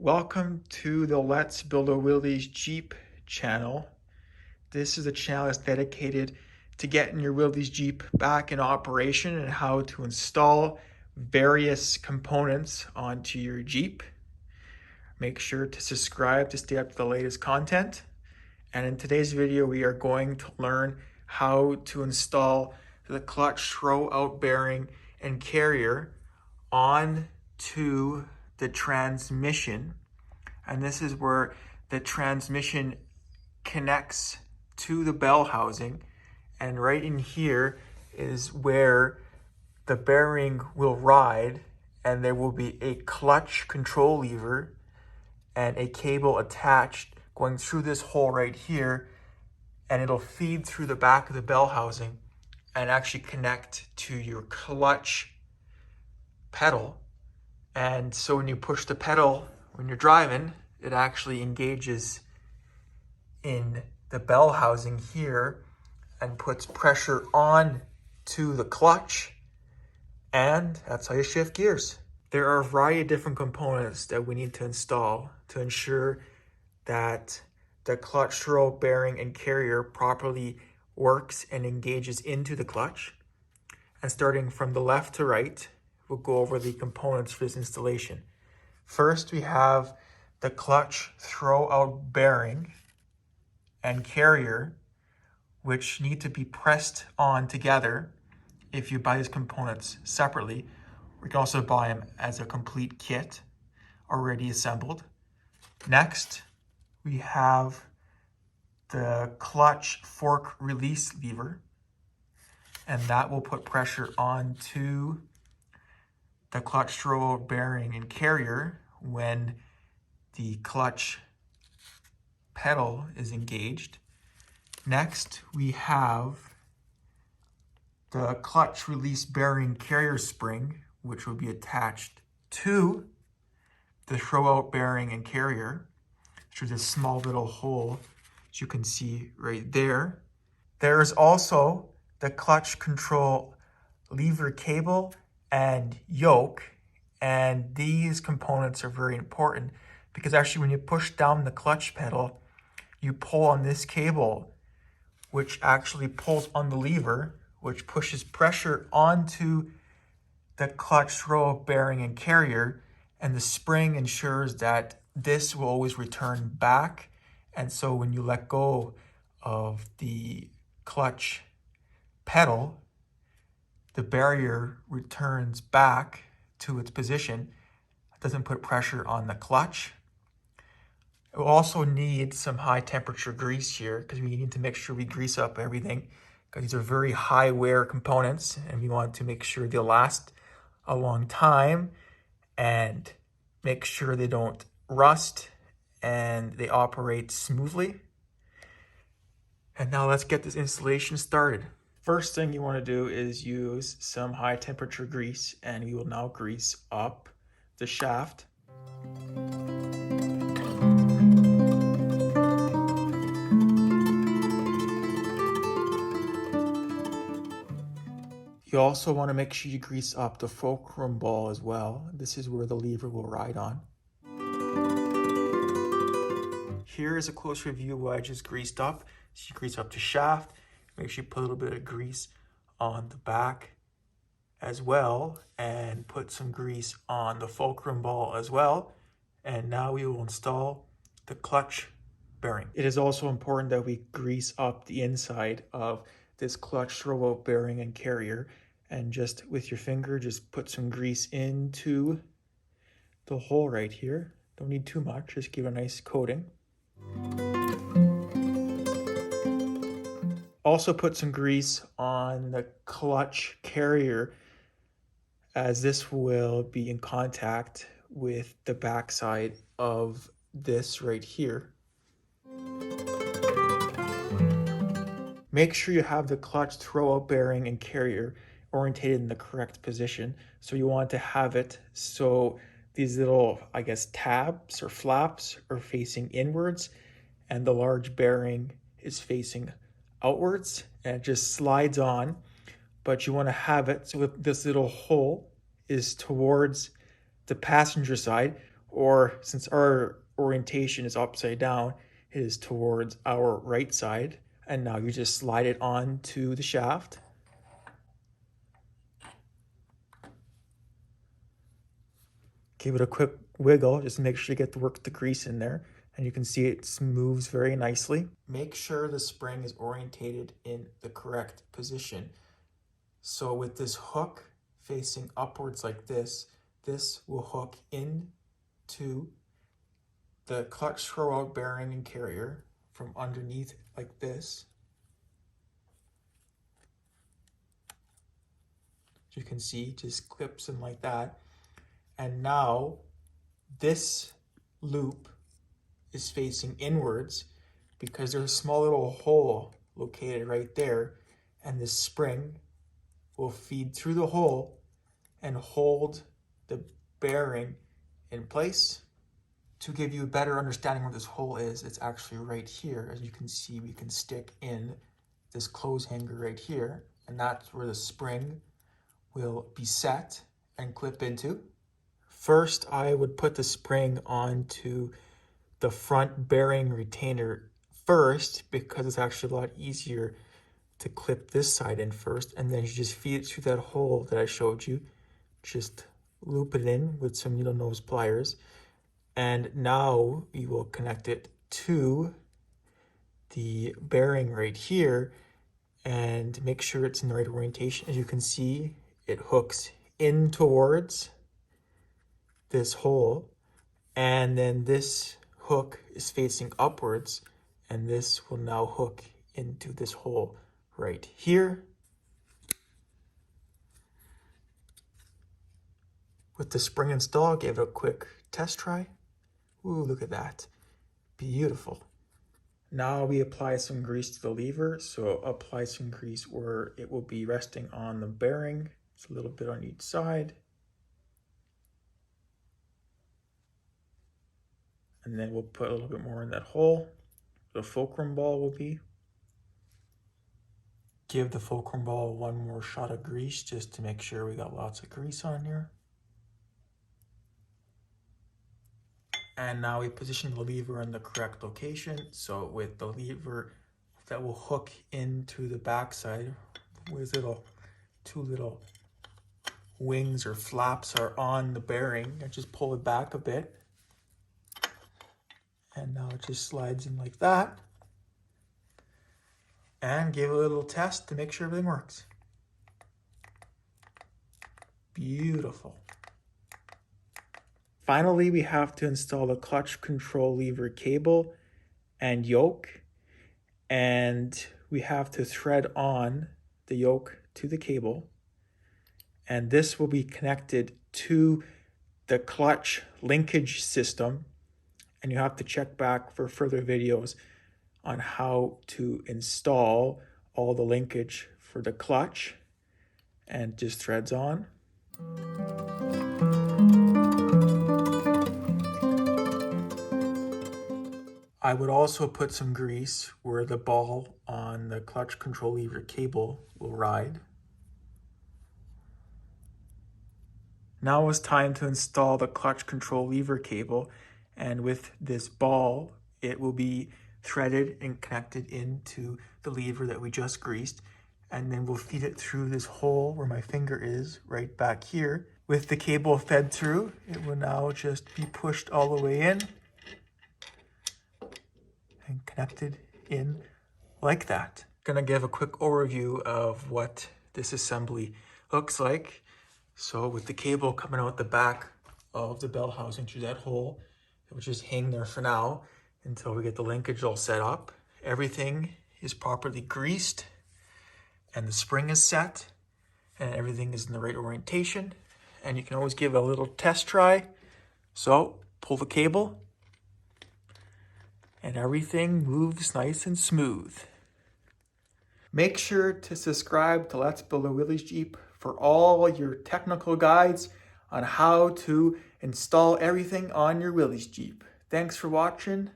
Welcome to the Let's Build a Willys Jeep channel. This is a channel that's dedicated to getting your Willys Jeep back in operation and how to install various components onto your Jeep. Make sure to subscribe to stay up to the latest content. And in today's video, we are going to learn how to install the clutch throw-out bearing and carrier onto the transmission. And this is where the transmission connects to the bell housing, and right in here is where the bearing will ride, and there will be a clutch control lever and a cable attached going through this hole right here, and it'll feed through the back of the bell housing and actually connect to your clutch pedal. And so when you push the pedal when you're driving, it actually engages in the bell housing here and puts pressure on to the clutch, and that's how you shift gears. There are a variety of different components that we need to install to ensure that the clutch throw bearing and carrier properly works and engages into the clutch. And starting from the left to right, we'll go over the components for this installation. First, we have the clutch throw-out bearing and carrier, which need to be pressed on together. If you buy these components separately, we can also buy them as a complete kit already assembled. Next, we have the clutch fork release lever, and that will put pressure onto the clutch throw-out bearing and carrier when the clutch pedal is engaged. Next, we have the clutch release bearing carrier spring, which will be attached to the throw-out bearing and carrier through this small little hole, as you can see right there. There is also the clutch control lever cable and yoke, and these components are very important because actually when you push down the clutch pedal, you pull on this cable, which actually pulls on the lever, which pushes pressure onto the clutch throw bearing and carrier, and the spring ensures that this will always return back. And so when you let go of the clutch pedal, the barrier returns back to its position. It doesn't put pressure on the clutch. It will also need some high temperature grease here because we need to make sure we grease up everything, because these are very high wear components and we want to make sure they'll last a long time and make sure they don't rust and they operate smoothly. And now let's get this installation started. First thing you want to do is use some high temperature grease, and we will now grease up the shaft. You also want to make sure you grease up the fulcrum ball as well. This is where the lever will ride on. Here is a close review of what I just greased up. So you grease up the shaft. Make sure you put a little bit of grease on the back as well, and put some grease on the fulcrum ball as well. And now we will install the clutch bearing. It is also important that we grease up the inside of this clutch throw-out bearing and carrier, and just with your finger, just put some grease into the hole right here. Don't need too much, just give a nice coating. Also put some grease on the clutch carrier, as this will be in contact with the backside of this right here. Make sure you have the clutch throw-out bearing and carrier orientated in the correct position. So you want to have it so these little, I guess, tabs or flaps are facing inwards and the large bearing is facing outwards, and it just slides on. But you want to have it so this little hole is towards the passenger side, or since our orientation is upside down, it is towards our right side. And now you just slide it on to the shaft. Give it a quick wiggle just to make sure you get the grease in there. And you can see it moves very nicely. Make sure the spring is orientated in the correct position. So with this hook facing upwards like this will hook into the clutch throwout bearing and carrier from underneath like this. As you can see, just clips in like that. And now this loop is facing inwards because there's a small little hole located right there, and this spring will feed through the hole and hold the bearing in place. To give you a better understanding where this hole is, it's actually right here. As you can see, we can stick in this clothes hanger right here, and that's where the spring will be set and clip into. First, I would put the spring onto the front bearing retainer first because it's actually a lot easier to clip this side in first, and then you just feed it through that hole that I showed you. Just loop it in with some needle nose pliers, and now we will connect it to the bearing right here and make sure it's in the right orientation. As you can see, it hooks in towards this hole, and then this hook is facing upwards, and this will now hook into this hole right here. With the spring installed, gave it a quick test try. Ooh, look at that. Beautiful. Now we apply some grease to the lever. So apply some grease where it will be resting on the bearing. It's a little bit on each side. And then we'll put a little bit more in that hole. The fulcrum ball will be. Give the fulcrum ball one more shot of grease just to make sure we got lots of grease on here. And now we position the lever in the correct location. So with the lever that will hook into the backside, with two little wings or flaps are on the bearing, and just pull it back a bit. And now it just slides in like that. And give it a little test to make sure everything works. Beautiful. Finally, we have to install the clutch control lever cable and yoke, and we have to thread on the yoke to the cable, and this will be connected to the clutch linkage system, and you have to check back for further videos on how to install all the linkage for the clutch, and just threads on. I would also put some grease where the ball on the clutch control lever cable will ride. Now it's time to install the clutch control lever cable, and with this ball, it will be threaded and connected into the lever that we just greased, and then we'll feed it through this hole where my finger is, right back here. With the cable fed through, it will now just be pushed all the way in and connected in like that. Gonna give a quick overview of what this assembly looks like. So with the cable coming out the back of the bell housing through that hole, it will just hang there for now until we get the linkage all set up. Everything is properly greased and the spring is set and everything is in the right orientation. And you can always give it a little test try. So pull the cable and everything moves nice and smooth. Make sure to subscribe to Let's Build a Willys Jeep for all your technical guides on how to install everything on your Willys Jeep. Thanks for watching.